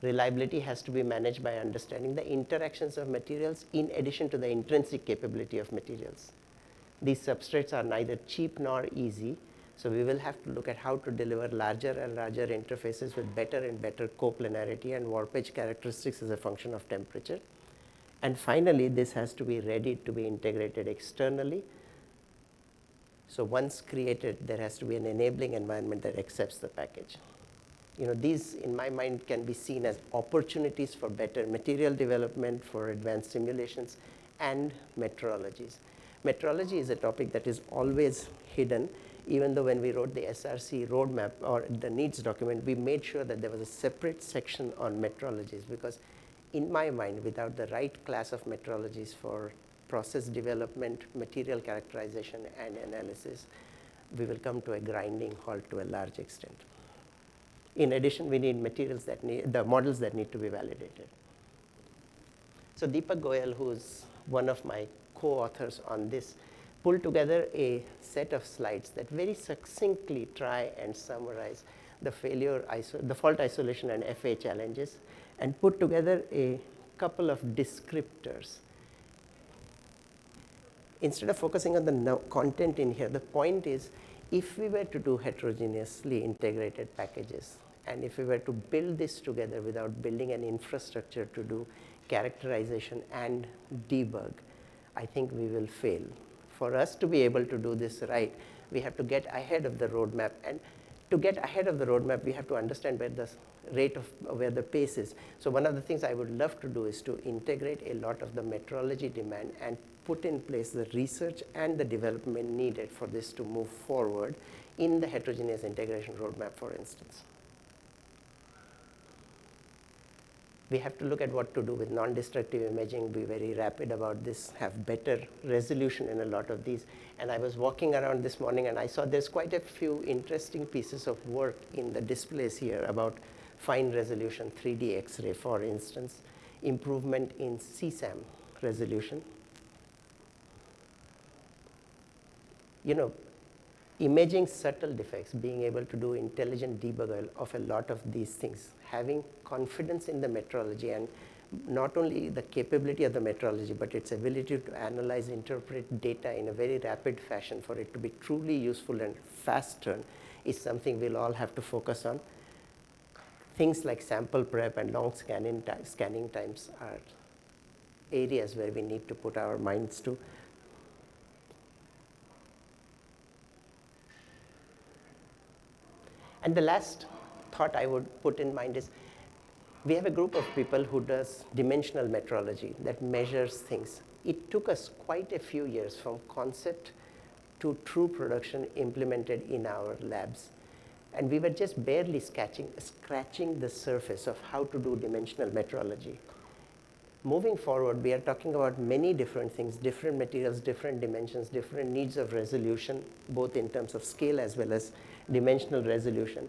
Reliability has to be managed by understanding the interactions of materials in addition to the intrinsic capability of materials. These substrates are neither cheap nor easy, so we will have to look at how to deliver larger and larger interfaces with better and better coplanarity and warpage characteristics as a function of temperature. And finally, this has to be ready to be integrated externally. So once created, there has to be an enabling environment that accepts the package. These, in my mind, can be seen as opportunities for better material development, for advanced simulations, and metrologies. Metrology is a topic that is always hidden, even though when we wrote the SRC roadmap or the needs document, we made sure that there was a separate section on metrologies, because in my mind, without the right class of metrologies for process development, material characterization, and analysis, we will come to a grinding halt to a large extent. In addition, we need materials that need, the models that need to be validated. So Deepak Goyal, who is one of my co-authors on this, pulled together a set of slides that very succinctly try and summarize the fault isolation and FA challenges, and put together a couple of descriptors. Instead of focusing on the content in here, the point is, if we were to do heterogeneously integrated packages, and if we were to build this together without building an infrastructure to do characterization and debug, I think we will fail. For us to be able to do this right, we have to get ahead of the roadmap. And to get ahead of the roadmap, we have to understand where the rate of, where the pace is. So one of the things I would love to do is to integrate a lot of the metrology demand and put in place the research and the development needed for this to move forward in the heterogeneous integration roadmap, for instance. We have to look at what to do with non-destructive imaging, be very rapid about this, have better resolution in a lot of these. And I was walking around this morning and I saw there's quite a few interesting pieces of work in the displays here about fine resolution 3D X-ray, for instance, improvement in CSAM resolution. Imaging subtle defects, being able to do intelligent debug of a lot of these things, having confidence in the metrology, and not only the capability of the metrology, but its ability to analyze, interpret data in a very rapid fashion for it to be truly useful and fast turn, is something we'll all have to focus on. Things like sample prep and long scanning times are areas where we need to put our minds to. And the last thought I would put in mind is, we have a group of people who does dimensional metrology that measures things. It took us quite a few years from concept to true production implemented in our labs. And we were just barely scratching the surface of how to do dimensional metrology. Moving forward, we are talking about many different things, different materials, different dimensions, different needs of resolution, both in terms of scale as well as dimensional resolution.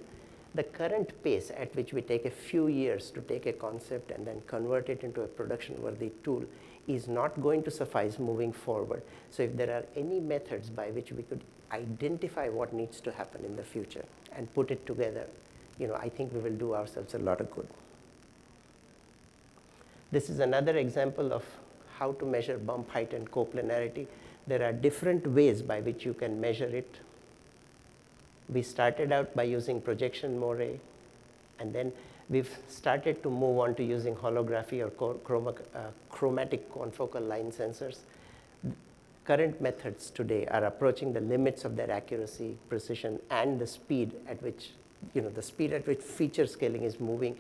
The current pace at which we take a few years to take a concept and then convert it into a production-worthy tool is not going to suffice moving forward. So if there are any methods by which we could identify what needs to happen in the future and put it together, I think we will do ourselves a lot of good. This is another example of how to measure bump height and coplanarity. There are different ways by which you can measure it. We started out by using projection moire, and then we've started to move on to using holography or chromatic confocal line sensors. Current methods today are approaching the limits of their accuracy, precision, and the speed at which, feature scaling is moving.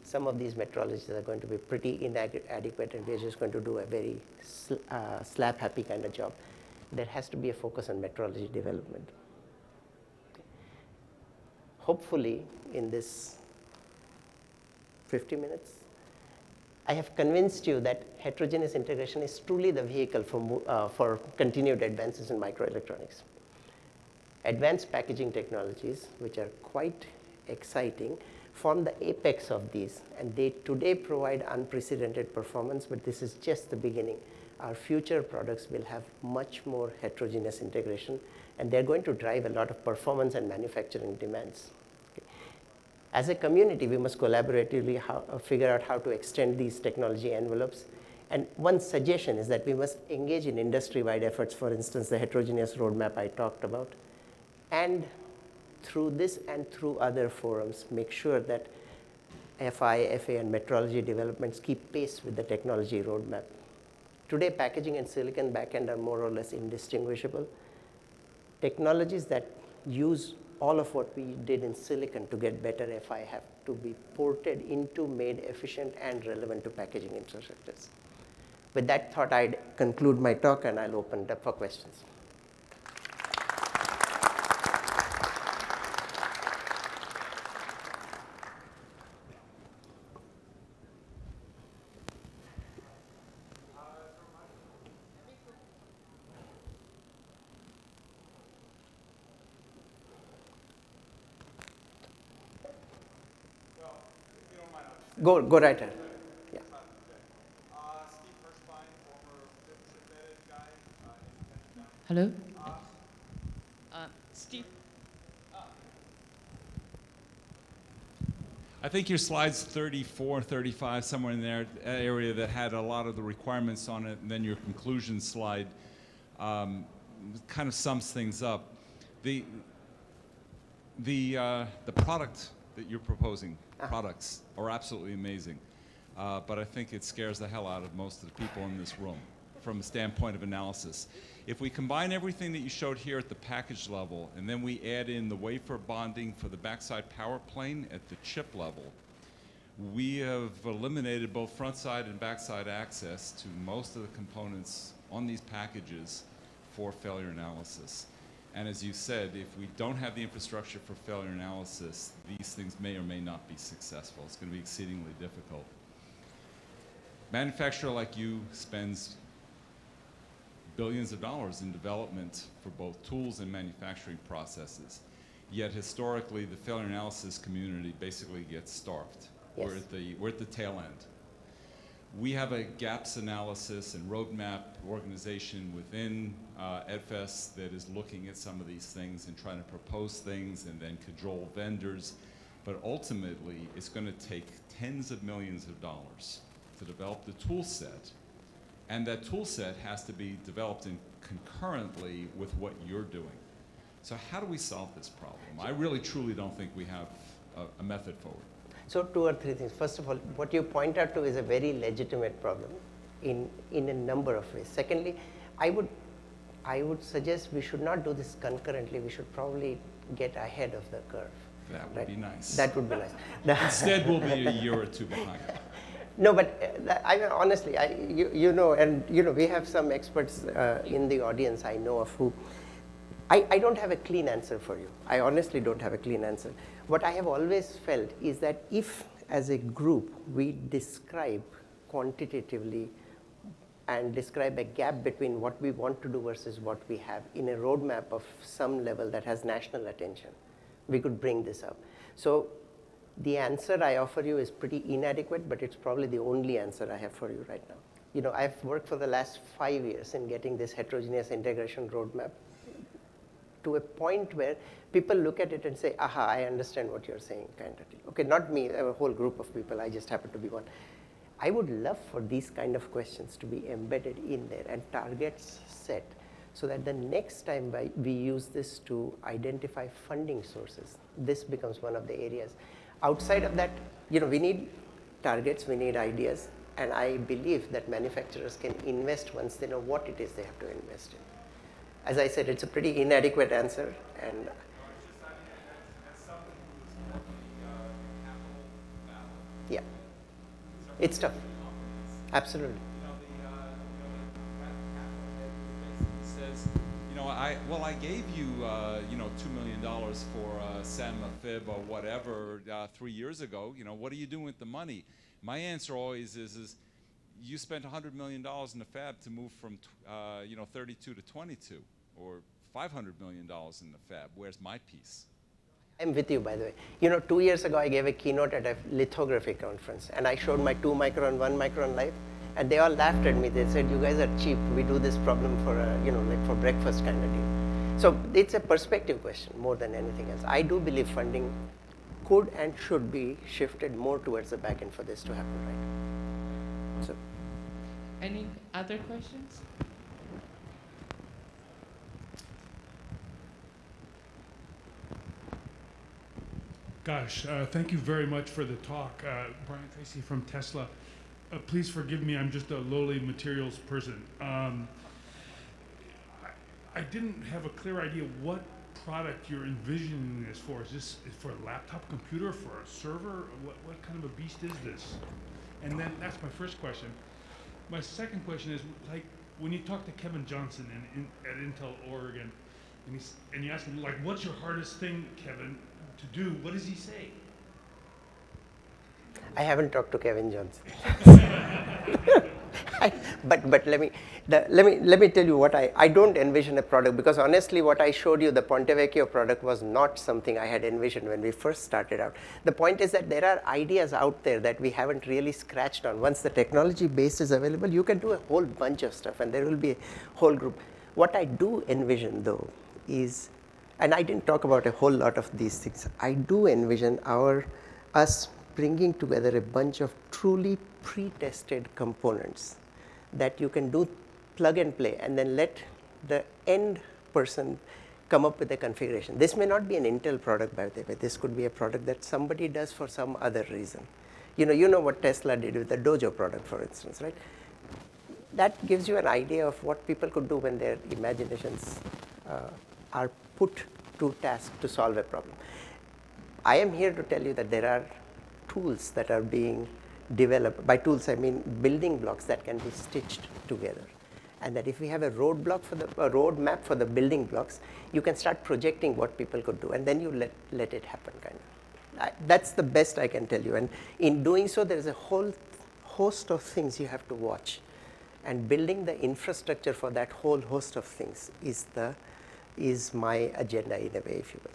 Some of these metrologies are going to be pretty inadequate, and we're just going to do a very slap-happy kind of job. There has to be a focus on metrology development. Hopefully, in this 50 minutes, I have convinced you that heterogeneous integration is truly the vehicle for continued advances in microelectronics. Advanced packaging technologies, which are quite exciting, form the apex of these, and they today provide unprecedented performance, but this is just the beginning. Our future products will have much more heterogeneous integration, and they're going to drive a lot of performance and manufacturing demands. Okay. As a community, we must collaboratively figure out how to extend these technology envelopes. And one suggestion is that we must engage in industry-wide efforts, for instance, the heterogeneous roadmap I talked about, and through this and through other forums, make sure that FI, FA, and metrology developments keep pace with the technology roadmap. Today, packaging and silicon backend are more or less indistinguishable. Technologies that use all of what we did in silicon to get better FI have to be ported into, made efficient and relevant to packaging infrastructures. With that thought, I'd conclude my talk, and I'll open it up for questions. Go right ahead. Yeah. Hello? Steve? I think your slides 34, 35, somewhere in there, area that had a lot of the requirements on it, and then your conclusion slide kind of sums things up. The product that you're proposing, products, are absolutely amazing. But I think it scares the hell out of most of the people in this room from a standpoint of analysis. If we combine everything that you showed here at the package level, and then we add in the wafer bonding for the backside power plane at the chip level, we have eliminated both front side and backside access to most of the components on these packages for failure analysis. And as you said, if we don't have the infrastructure for failure analysis, these things may or may not be successful. It's going to be exceedingly difficult. Manufacturer like you spends billions of dollars in development for both tools and manufacturing processes. Yet historically, the failure analysis community basically gets starved. Yes. We're at the tail end. We have a gaps analysis and roadmap organization within EdFest that is looking at some of these things and trying to propose things and then cajole vendors. But ultimately, it's going to take tens of millions of dollars to develop the tool set. And that tool set has to be developed concurrently with what you're doing. So how do we solve this problem? I really, truly don't think we have a method forward. So 2 or 3 things. First of all, what you point out to is a very legitimate problem. in a number of ways. Secondly, I would suggest we should not do this concurrently. We should probably get ahead of the curve. That would be nice. That would be nice. Instead, we'll be a year or two behind. No, but I mean, honestly, you know, and you know, we have some experts in the audience I know of who, I don't have a clean answer for you. I honestly don't have a clean answer. What I have always felt is that if, as a group, we describe quantitatively and describe a gap between what we want to do versus what we have in a roadmap of some level that has national attention, we could bring this up. So the answer I offer you is pretty inadequate, but it's probably the only answer I have for you right now. You know, I've worked for the last 5 years in getting this heterogeneous integration roadmap to a point where people look at it and say, aha, I understand what you're saying, kind of thing. Okay, not me, a whole group of people, I just happen to be one. I would love for these kind of questions to be embedded in there and targets set so that the next time we use this to identify funding sources, this becomes one of the areas. Outside of that, you know, we need targets, we need ideas, and I believe that manufacturers can invest once they know what it is they have to invest in. As I said, it's a pretty inadequate answer, and yeah, it's tough. Absolutely. Says, you know, I gave you, you know, $2 million for SEM, a FIB, or whatever 3 years ago. You know, what are you doing with the money? My answer always is you spent $100 million in the fab to move from, you know, 32 to 22, or $500 million in the fab. Where's my piece? I'm with you, by the way. You know, 2 years ago, I gave a keynote at a lithography conference, and I showed my 2 micron, 1 micron life, and they all laughed at me. They said, you guys are cheap. We do this problem for, you know, like for breakfast kind of deal. So it's a perspective question more than anything else. I do believe funding could and should be shifted more towards the back end for this to happen, right? So, Any other questions? Gosh, thank you very much for the talk. Brian Tracy from Tesla. Please forgive me, I'm just a lowly materials person. I didn't have a clear idea what product you're envisioning this for. Is this for a laptop computer, for a server? What kind of a beast is this? And then that's my first question. My second question is, like, when you talk to Kevin Johnson at Intel Oregon, and you ask him, like, what's your hardest thing, Kevin, to do? What does he say? I haven't talked to Kevin Johnson. But let me tell you what I don't envision a product, because honestly what I showed you, the Ponte Vecchio product, was not something I had envisioned when we first started out. The point is that there are ideas out there that we haven't really scratched on. Once the technology base is available, you can do a whole bunch of stuff, and there will be a whole group. What I do envision though is, and I didn't talk about a whole lot of these things, I do envision us bringing together a bunch of truly pre-tested components that you can do plug and play, and then let the end person come up with a configuration. This may not be an Intel product, by the way. This could be a product that somebody does for some other reason. You know what Tesla did with the Dojo product, for instance, right? That gives you an idea of what people could do when their imaginations are put to task to solve a problem. I am here to tell you that there are tools that are being developed. By tools, I mean building blocks that can be stitched together. And that if we have a roadmap for the building blocks, you can start projecting what people could do, and then you let it happen, kind of. That's the best I can tell you. And in doing so, there is a whole host of things you have to watch. And building the infrastructure for that whole host of things is my agenda, in a way, if you will.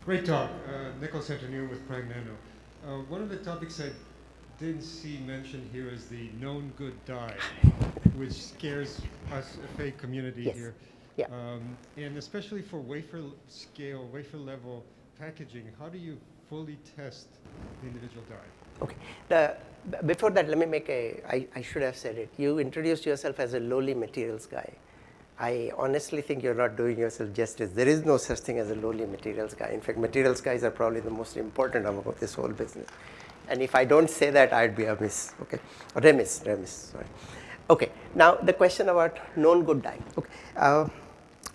Great talk. Michael Centennial with Prime Nano. One of the topics I didn't see mentioned here is the known good die, which scares us, FA community yes. here. Yeah. And especially for wafer scale, wafer level packaging, how do you fully test the individual die? Okay. Before that, let me make I should have said it. You introduced yourself as a lowly materials guy. I honestly think you're not doing yourself justice. There is no such thing as a lowly materials guy. In fact, materials guys are probably the most important about this whole business. And if I don't say that, I'd be amiss, okay? Remiss, sorry. Okay, now the question about known good die. Okay.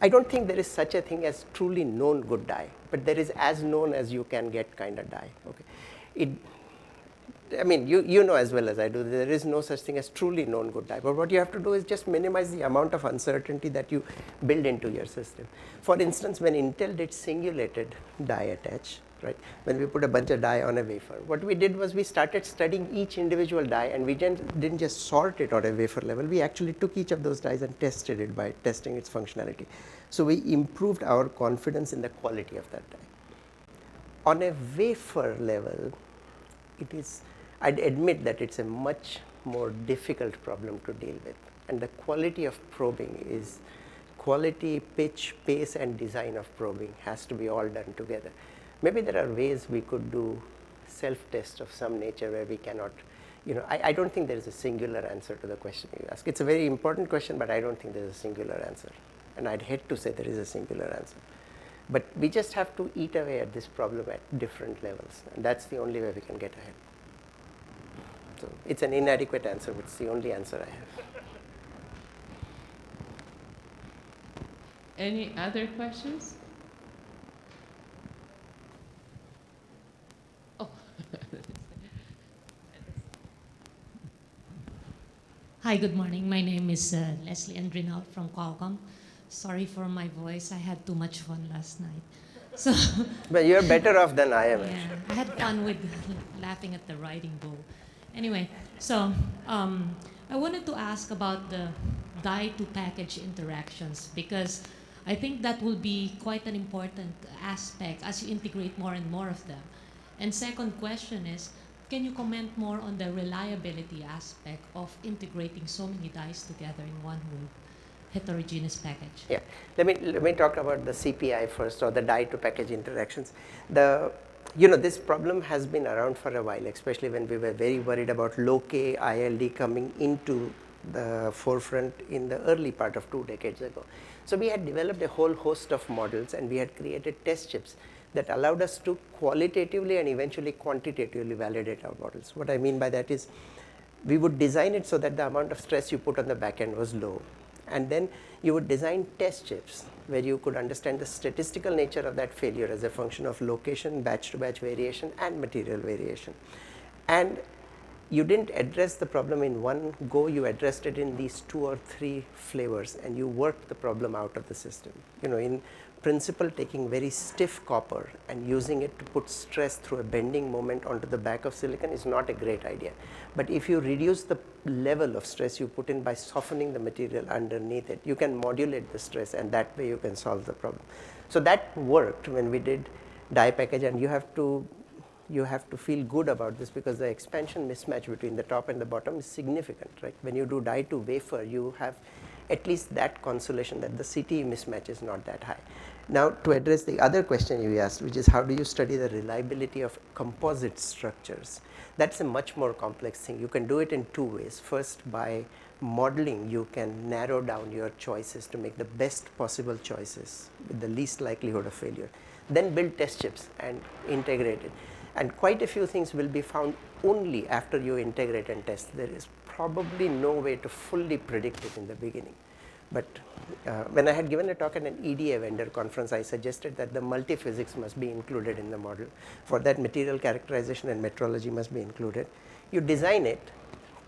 I don't think there is such a thing as truly known good die, but there is as known as you can get kind of die, okay? I mean, you know as well as I do, there is no such thing as truly known good die. But what you have to do is just minimize the amount of uncertainty that you build into your system. For instance, when Intel did singulated die attach, right? When we put a bunch of die on a wafer, what we did was we started studying each individual die, and we didn't just sort it on a wafer level. We actually took each of those dies and tested it by testing its functionality. So we improved our confidence in the quality of that die. On a wafer level, I'd admit that it's a much more difficult problem to deal with. And the quality of probing is quality, pitch, pace, and design of probing has to be all done together. Maybe there are ways we could do self-test of some nature where we cannot, I don't think there is a singular answer to the question you ask. It's a very important question, but I don't think there's a singular answer. And I'd hate to say there is a singular answer. But we just have to eat away at this problem at different levels. And that's the only way we can get ahead. So it's an inadequate answer, but it's the only answer I have. Any other questions? Oh. Hi, good morning. My name is Leslie Andrinal from Qualcomm. Sorry for my voice. I had too much fun last night. So, but you're better off than I am. Yeah, I had fun with laughing at the writing bowl. Anyway, so I wanted to ask about the die-to-package interactions, because I think that will be quite an important aspect as you integrate more and more of them. And second question is, can you comment more on the reliability aspect of integrating so many dies together in one whole heterogeneous package? Yeah, let me talk about the CPI first, or the die-to-package interactions. This problem has been around for a while, especially when we were very worried about low-K ILD coming into the forefront in the early part of 2 decades ago. So we had developed a whole host of models, and we had created test chips that allowed us to qualitatively and eventually quantitatively validate our models. What I mean by that is, we would design it so that the amount of stress you put on the back end was low. And then you would design test chips where you could understand the statistical nature of that failure as a function of location, batch-to-batch variation, and material variation. And you didn't address the problem in one go, you addressed it in these 2 or 3 flavors, and you worked the problem out of the system. In principle, taking very stiff copper and using it to put stress through a bending moment onto the back of silicon is not a great idea. But if you reduce the level of stress you put in by softening the material underneath it, you can modulate the stress, and that way you can solve the problem. So that worked when we did die package, and you have to feel good about this, because the expansion mismatch between the top and the bottom is significant, right? When you do die to wafer, you have at least that consolation that the CTE mismatch is not that high. Now, to address the other question you asked, which is how do you study the reliability of composite structures? That's a much more complex thing. You can do it in 2 ways. First, by modeling, you can narrow down your choices to make the best possible choices with the least likelihood of failure. Then build test chips and integrate it. And quite a few things will be found only after you integrate and test. There is probably no way to fully predict it in the beginning. But when I had given a talk at an EDA vendor conference, I suggested that the multiphysics must be included in the model. For that, material characterization and metrology must be included. You design it,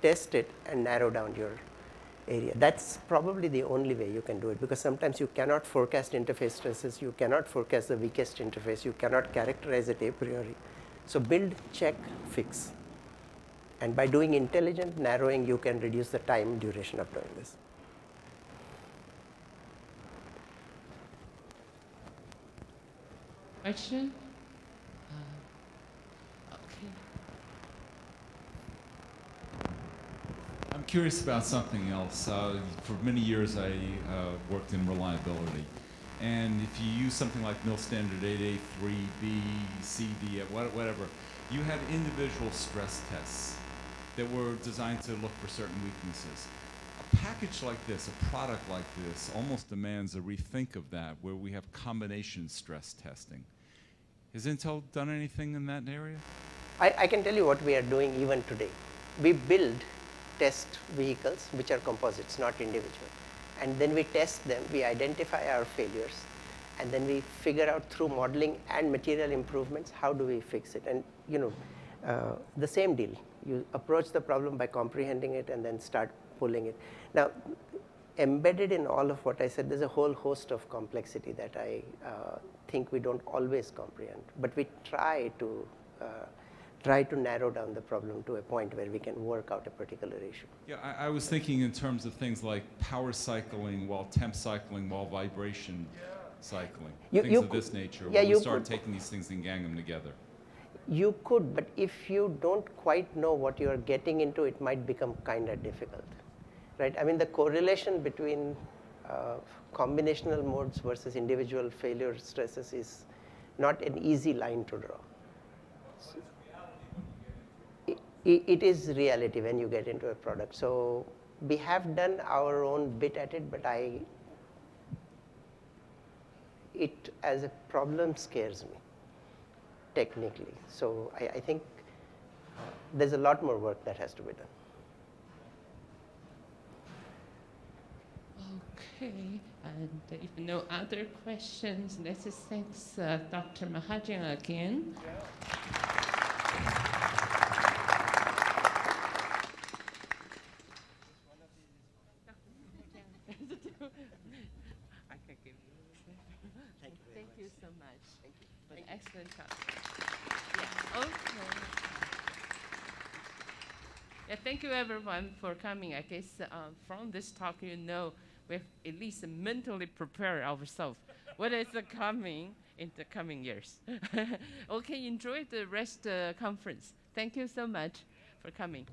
test it, and narrow down your area. That's probably the only way you can do it, because sometimes you cannot forecast interface stresses, you cannot forecast the weakest interface, you cannot characterize it a priori. So build, check, fix. And by doing intelligent narrowing, you can reduce the time duration of doing this. Question? Okay. I'm curious about something else. For many years, I worked in reliability. And if you use something like MIL Standard 8A, 3B, CD, whatever, you have individual stress tests that were designed to look for certain weaknesses. A package like this, a product like this, almost demands a rethink of that, where we have combination stress testing. Has Intel done anything in that area? I can tell you what we are doing even today. We build test vehicles which are composites, not individual. And then we test them, we identify our failures, and then we figure out through modeling and material improvements, how do we fix it? And you know, the same deal. You approach the problem by comprehending it and then start pulling it. Now, embedded in all of what I said, there's a whole host of complexity that I think we don't always comprehend, but we try to narrow down the problem to a point where we can work out a particular issue. Yeah, I was thinking in terms of things like power cycling while temp cycling while vibration cycling, things of this nature, yeah, where we start taking these things and gang them together. You could, but if you don't quite know what you're getting into, it might become kind of difficult, right? I mean, the correlation between combinational modes versus individual failure stresses is not an easy line to draw. It is reality when you get into a product. So we have done our own bit at it, but it as a problem scares me, technically. So I think there's a lot more work that has to be done. Okay, and if no other questions, let's thank Dr. Mahajan again. I can give you. Thank you so much. Thank you. For the excellent talk. Yeah. Okay. Yeah, thank you everyone for coming. I guess from this talk, you know, we've at least mentally prepared ourselves what is coming in the coming years. Okay, enjoy the rest conference. Thank you so much for coming.